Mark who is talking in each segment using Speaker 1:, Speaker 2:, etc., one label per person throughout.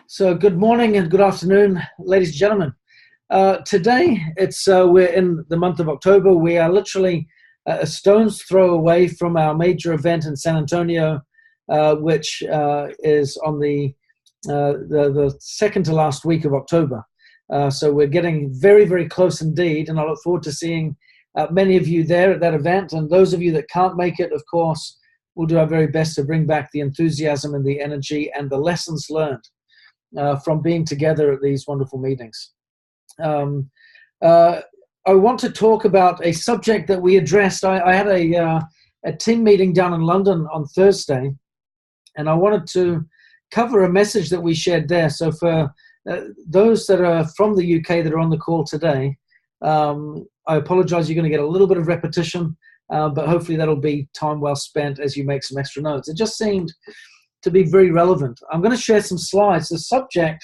Speaker 1: So good morning and good afternoon, ladies and gentlemen. Today, we're in the month of October. We are literally a stone's throw away from our major event in San Antonio, which is on the second to last week of October. So we're getting very, very close indeed, and I look forward to seeing many of you there at that event. And those of you that can't make it, of course, we'll do our very best to bring back the enthusiasm and the energy and the lessons learned from being together at these wonderful meetings. I want to talk about a subject that we addressed. I had a team meeting down in London on Thursday, and I wanted to cover a message that we shared there. So for those that are from the UK that are on the call today, I apologize, you're going to get a little bit of repetition, but hopefully that'll be time well spent as you make some extra notes. It just seemed to be very relevant. I'm going to share some slides. The subject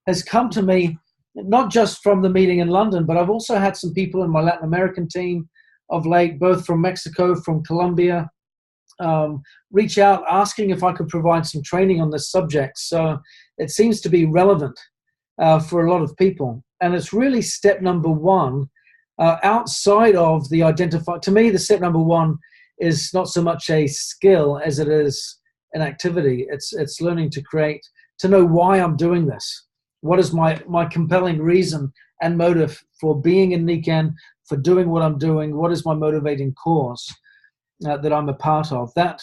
Speaker 1: has come to me not just from the meeting in London, but I've also had some people in my Latin American team of late, both from Mexico, from Colombia, reach out asking if I could provide some training on this subject. So it seems to be relevant for a lot of people. And it's really step number one, outside of the identify. To me, the step number one is not so much a skill as it is an activity. It's learning to know why I'm doing this. What is my compelling reason and motive for being in Nikken, for doing what I'm doing? What is my motivating cause that I'm a part of? That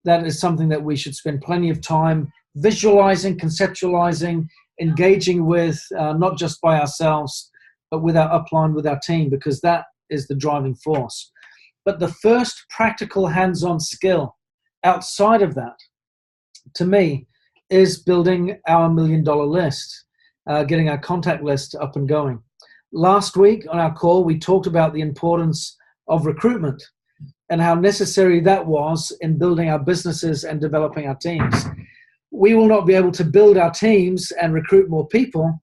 Speaker 1: is something that we should spend plenty of time visualizing, conceptualizing, engaging with, not just by ourselves, but with our upline, with our team, because that is the driving force. But the first practical hands-on skill outside of that, to me, is building our $1 million list, getting our contact list up and going. Last week on our call, we talked about the importance of recruitment and how necessary that was in building our businesses and developing our teams. We will not be able to build our teams and recruit more people,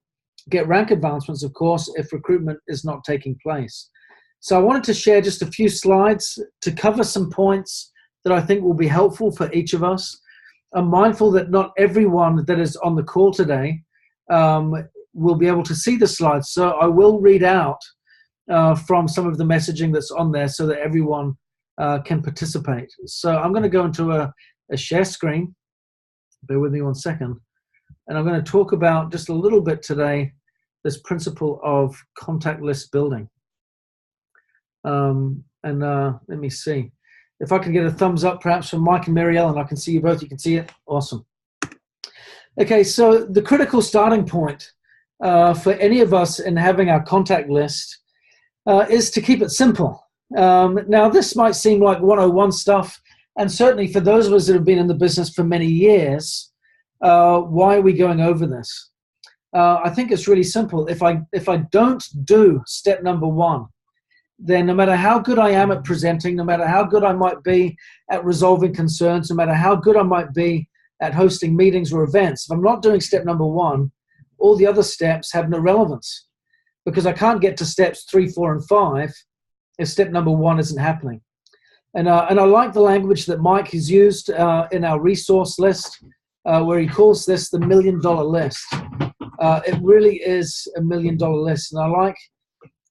Speaker 1: get rank advancements, of course, if recruitment is not taking place. So I wanted to share just a few slides to cover some points that I think will be helpful for each of us. I'm mindful that not everyone that is on the call today will be able to see the slides, so I will read out from some of the messaging that's on there so that everyone can participate. So I'm going to go into a share screen. Bear with me one second. And I'm going to talk about just a little bit today this principle of contact list building. Let me see. If I can get a thumbs up perhaps from Mike and Marielle, and I can see you both, you can see it. Awesome. Okay, so the critical starting point for any of us in having our contact list is to keep it simple. Now, this might seem like 101 stuff, and certainly for those of us that have been in the business for many years, why are we going over this? I think it's really simple. If I don't do step number one, then no matter how good I am at presenting, no matter how good I might be at resolving concerns, no matter how good I might be at hosting meetings or events, if I'm not doing step number one, all the other steps have no relevance, because I can't get to steps 3, 4, and 5 if step number one isn't happening. And I like the language that Mike has used in our resource list, where he calls this the $1 million list. It really is a $1 million list, and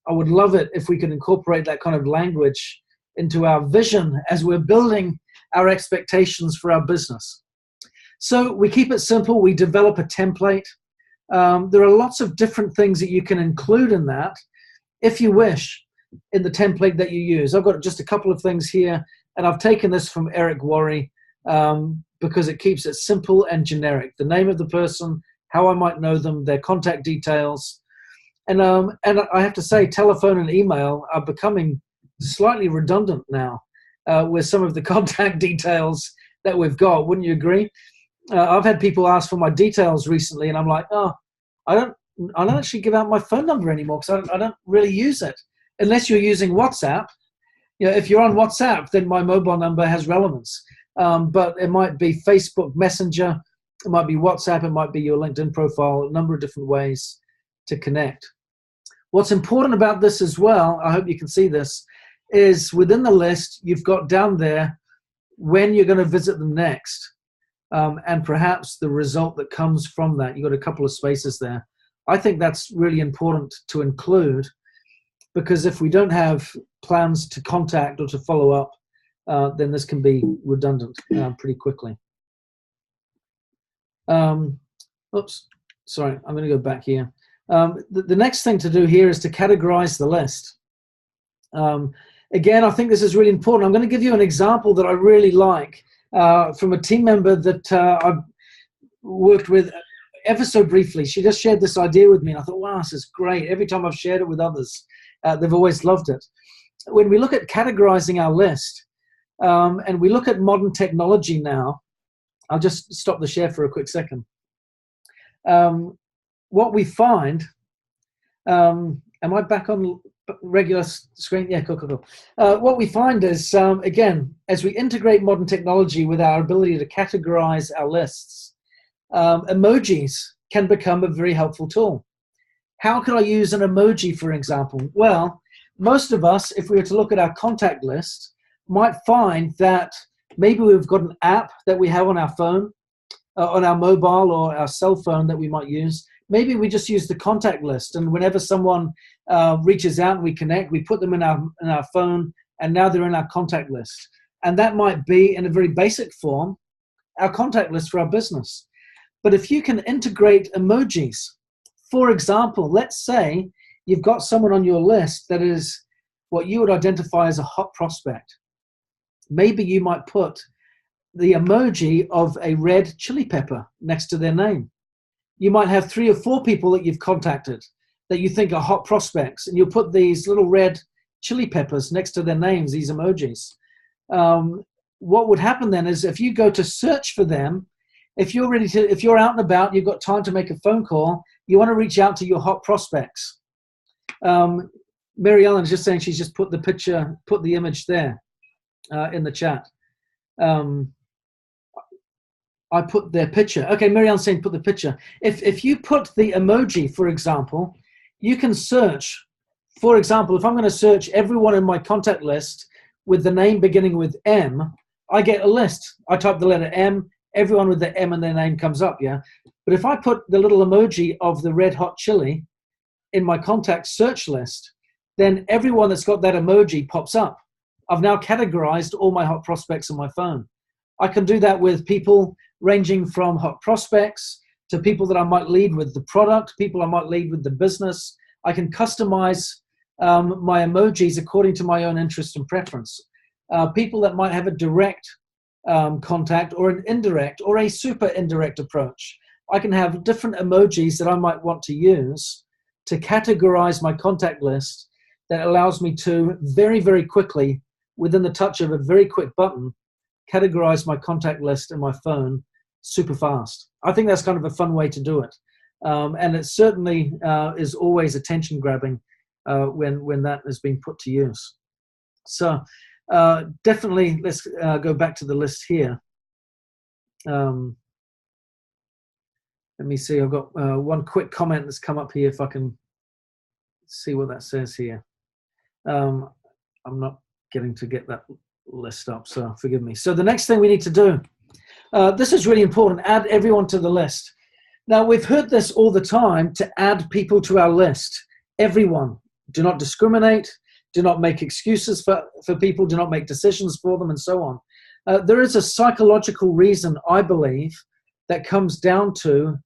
Speaker 1: I would love it if we could incorporate that kind of language into our vision as we're building our expectations for our business. So we keep it simple. We develop a template. There are lots of different things that you can include in that, if you wish, in the template that you use. I've got just a couple of things here, and I've taken this from Eric Worre because it keeps it simple and generic. The name of the person, how I might know them, their contact details. And I have to say, telephone and email are becoming slightly redundant now with some of the contact details that we've got. Wouldn't you agree? I've had people ask for my details recently, and I'm like, oh, I don't actually give out my phone number anymore because I don't really use it unless you're using WhatsApp. If you're on WhatsApp, then my mobile number has relevance. But it might be Facebook Messenger, it might be WhatsApp, it might be your LinkedIn profile, a number of different ways to connect. What's important about this as well, I hope you can see this, is within the list, you've got down there when you're going to visit them next. and perhaps the result that comes from that. You've got a couple of spaces there. I think that's really important to include, because if we don't have plans to contact or to follow up, then this can be redundant pretty quickly. Oops, sorry, I'm going to go back here. The next thing to do here is to categorize the list. Again, I think this is really important. I'm going to give you an example that I really like from a team member that I've worked with ever so briefly. She just shared this idea with me, and I thought, wow, this is great. Every time I've shared it with others, they've always loved it. When we look at categorizing our list, and we look at modern technology now, I'll just stop the share for a quick second. What we find, am I back on regular screen? Yeah, cool. What we find is, again, as we integrate modern technology with our ability to categorize our lists, emojis can become a very helpful tool. How can I use an emoji, for example? Well, most of us, if we were to look at our contact list, might find that maybe we've got an app that we have on our phone, on our mobile or our cell phone that we might use. Maybe we just use the contact list, and whenever someone reaches out and we connect, we put them in our phone, and now they're in our contact list. And that might be, in a very basic form, our contact list for our business. But if you can integrate emojis, for example, let's say you've got someone on your list that is what you would identify as a hot prospect. Maybe you might put the emoji of a red chili pepper next to their name. You might have 3 or 4 people that you've contacted that you think are hot prospects, and you'll put these little red chili peppers next to their names, these emojis. What would happen then is, if you go to search for them, if you're out and about, you've got time to make a phone call, you want to reach out to your hot prospects. Mary Ellen is just saying she's just put the image there in the chat. I put their picture. Okay, Mary Ellen's saying put the picture. If you put the emoji, for example, you can search. For example, if I'm going to search everyone in my contact list with the name beginning with M, I get a list. I type the letter M, everyone with the M in their name comes up, yeah? But if I put the little emoji of the red hot chili in my contact search list, then everyone that's got that emoji pops up. I've now categorized all my hot prospects on my phone. I can do that with people ranging from hot prospects to people that I might lead with the product, people I might lead with the business. I can customize my emojis according to my own interest and preference. People that might have a direct contact or an indirect or a super indirect approach. I can have different emojis that I might want to use to categorize my contact list that allows me to very, very quickly, within the touch of a very quick button, categorize my contact list in my phone super fast. I think that's kind of a fun way to do it. And it certainly is always attention grabbing when that has been put to use. So definitely let's go back to the list here. Let me see, I've got one quick comment that's come up here if I can see what that says here. I'm not getting to get that list up, so forgive me. So the next thing we need to do, this is really important, add everyone to the list. Now, we've heard this all the time, to add people to our list. Everyone. Do not discriminate. Do not make excuses for people. Do not make decisions for them, and so on. There is a psychological reason, I believe, that comes down to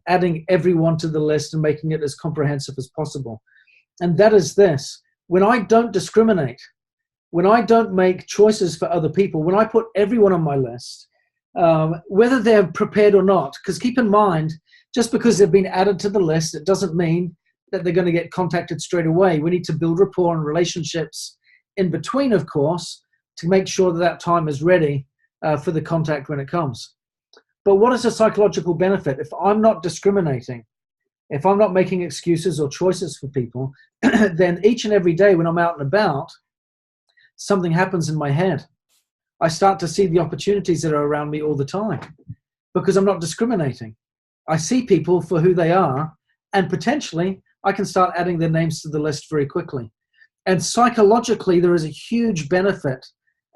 Speaker 1: adding everyone to the list and making it as comprehensive as possible. And that is this. When I don't discriminate, when I don't make choices for other people, when I put everyone on my list, whether they're prepared or not, because keep in mind, just because they've been added to the list, it doesn't mean that they're going to get contacted straight away. We need to build rapport and relationships in between, of course, to make sure that that time is ready for the contact when it comes. But what is the psychological benefit? If I'm not discriminating, if I'm not making excuses or choices for people, then each and every day when I'm out and about, something happens in my head. I start to see the opportunities that are around me all the time because I'm not discriminating. I see people for who they are, and potentially I can start adding their names to the list very quickly. And psychologically, there is a huge benefit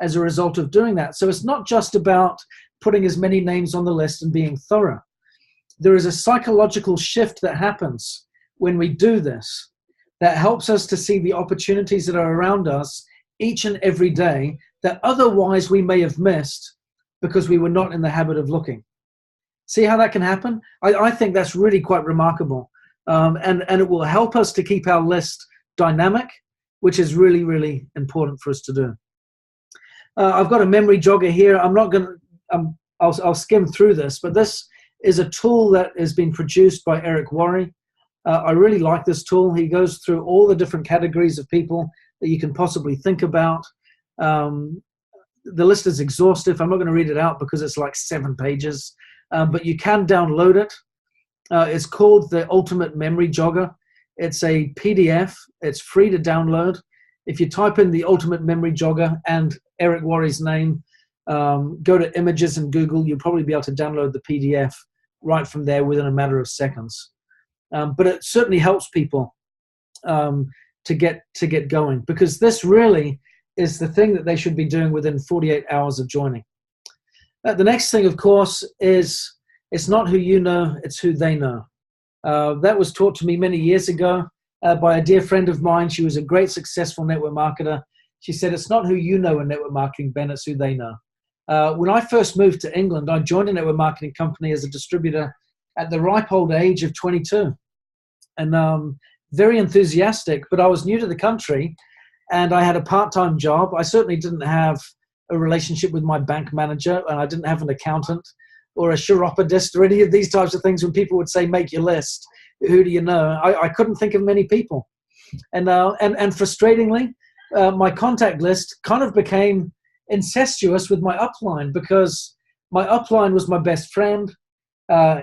Speaker 1: as a result of doing that. So it's not just about putting as many names on the list and being thorough. There is a psychological shift that happens when we do this that helps us to see the opportunities that are around us each and every day that otherwise we may have missed because we were not in the habit of looking. See how that can happen? I think that's really quite remarkable. And it will help us to keep our list dynamic, which is really, really important for us to do. I've got a memory jogger here. I'm not going to, I'll skim through this, but this is a tool that has been produced by Eric Worre. I really like this tool. He goes through all the different categories of people that you can possibly think about. The list is exhaustive. I'm not going to read it out because it's like 7 pages, but you can download it. It's called the Ultimate Memory Jogger. It's a PDF. It's free to download. If you type in the Ultimate Memory Jogger and Eric Worre's name, go to images in Google, you'll probably be able to download the PDF right from there within a matter of seconds. But it certainly helps people to get going, because this really is the thing that they should be doing within 48 hours of joining. The next thing, of course, is it's not who you know, it's who they know. That was taught to me many years ago by a dear friend of mine. She was a great, successful network marketer. She said, it's not who you know in network marketing, Ben, it's who they know. When I first moved to England, I joined a network marketing company as a distributor at the ripe old age of 22. And very enthusiastic, but I was new to the country and I had a part-time job. I certainly didn't have a relationship with my bank manager, and I didn't have an accountant or a chiropodist or any of these types of things. When people would say, make your list, who do you know? I couldn't think of many people. And frustratingly, my contact list kind of became incestuous with my upline, because my upline was my best friend.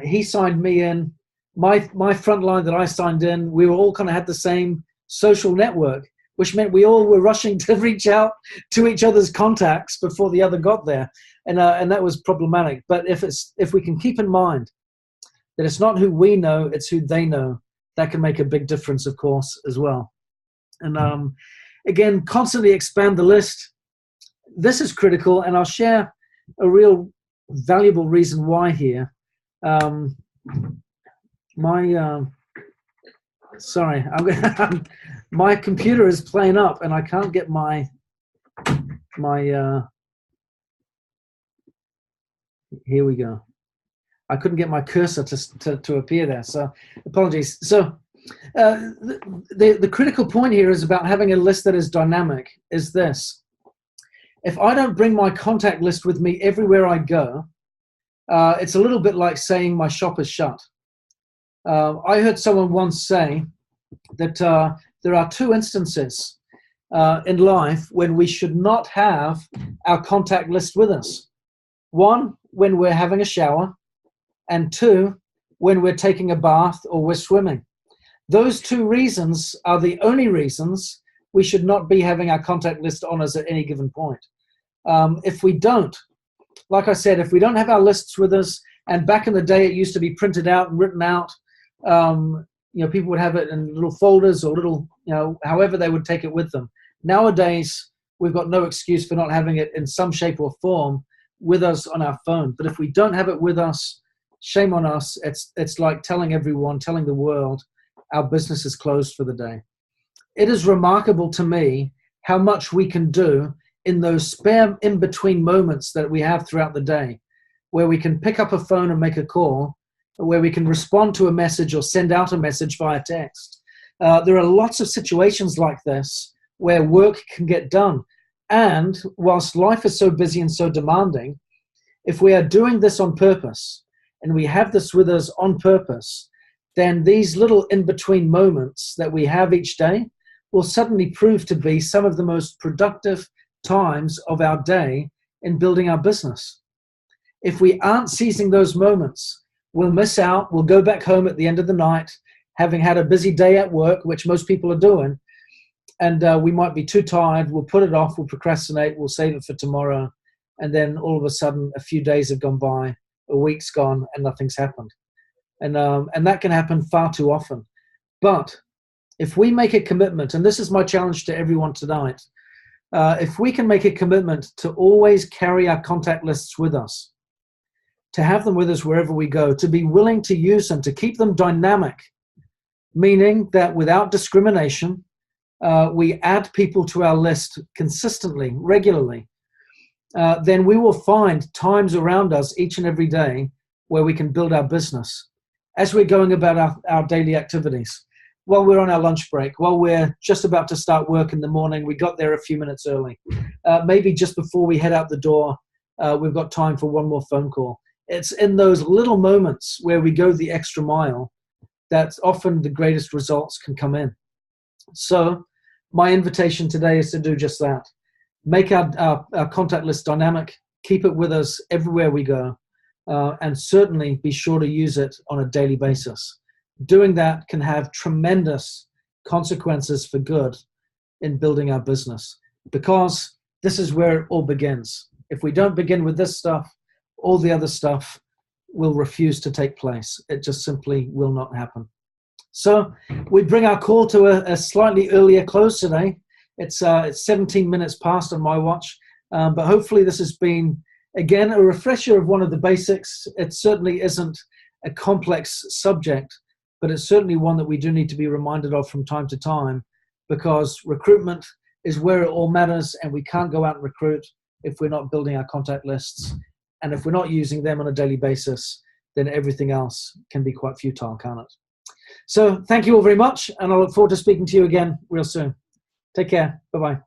Speaker 1: He signed me in. My front line that I signed in, we were all kind of had the same social network, which meant we all were rushing to reach out to each other's contacts before the other got there. And that was problematic. But if we can keep in mind that it's not who we know, it's who they know, that can make a big difference, of course, as well. And again, constantly expand the list. This is critical, and I'll share a real valuable reason why here. Sorry, my computer is playing up, and I can't get my here we go. I couldn't get my cursor to appear there, so apologies. So the critical point here is about having a list that is dynamic is this. If I don't bring my contact list with me everywhere I go, it's a little bit like saying my shop is shut. I heard someone once say that there are 2 instances in life when we should not have our contact list with us. 1, when we're having a shower, and 2, when we're taking a bath or we're swimming. Those 2 reasons are the only reasons we should not be having our contact list on us at any given point. If we don't, like I said, if we don't have our lists with us, and back in the day it used to be printed out and written out, people would have it in little folders or little, however they would take it with them. Nowadays, we've got no excuse for not having it in some shape or form with us on our phone. But if we don't have it with us, shame on us. It's like telling everyone, telling the world, our business is closed for the day. It is remarkable to me how much we can do in those spare in-between moments that we have throughout the day, where we can pick up a phone and make a call, where we can respond to a message or send out a message via text. There are lots of situations like this where work can get done. And whilst life is so busy and so demanding, if we are doing this on purpose and we have this with us on purpose, then these little in-between moments that we have each day will suddenly prove to be some of the most productive times of our day in building our business. If we aren't seizing those moments, we'll miss out. We'll go back home at the end of the night, having had a busy day at work, which most people are doing, and we might be too tired. We'll put it off. We'll procrastinate. We'll save it for tomorrow. And then all of a sudden, a few days have gone by, a week's gone, and nothing's happened. And that can happen far too often. But if we make a commitment, and this is my challenge to everyone tonight, if we can make a commitment to always carry our contact lists with us, to have them with us wherever we go, to be willing to use them, to keep them dynamic, meaning that without discrimination, we add people to our list consistently, regularly, then we will find times around us each and every day where we can build our business as we're going about our daily activities. While we're on our lunch break, while we're just about to start work in the morning, we got there a few minutes early. Maybe just before we head out the door, we've got time for one more phone call. It's in those little moments where we go the extra mile that often the greatest results can come in. So my invitation today is to do just that. Make our contact list dynamic, keep it with us everywhere we go, and certainly be sure to use it on a daily basis. Doing that can have tremendous consequences for good in building our business, because this is where it all begins. If we don't begin with this stuff, all the other stuff will refuse to take place. It just simply will not happen. So we bring our call to a slightly earlier close today. It's 17 minutes past on my watch, but hopefully this has been, again, a refresher of one of the basics. It certainly isn't a complex subject, but it's certainly one that we do need to be reminded of from time to time, because recruitment is where it all matters, and we can't go out and recruit if we're not building our contact lists. And if we're not using them on a daily basis, then everything else can be quite futile, can't it? So thank you all very much, and I look forward to speaking to you again real soon. Take care. Bye-bye.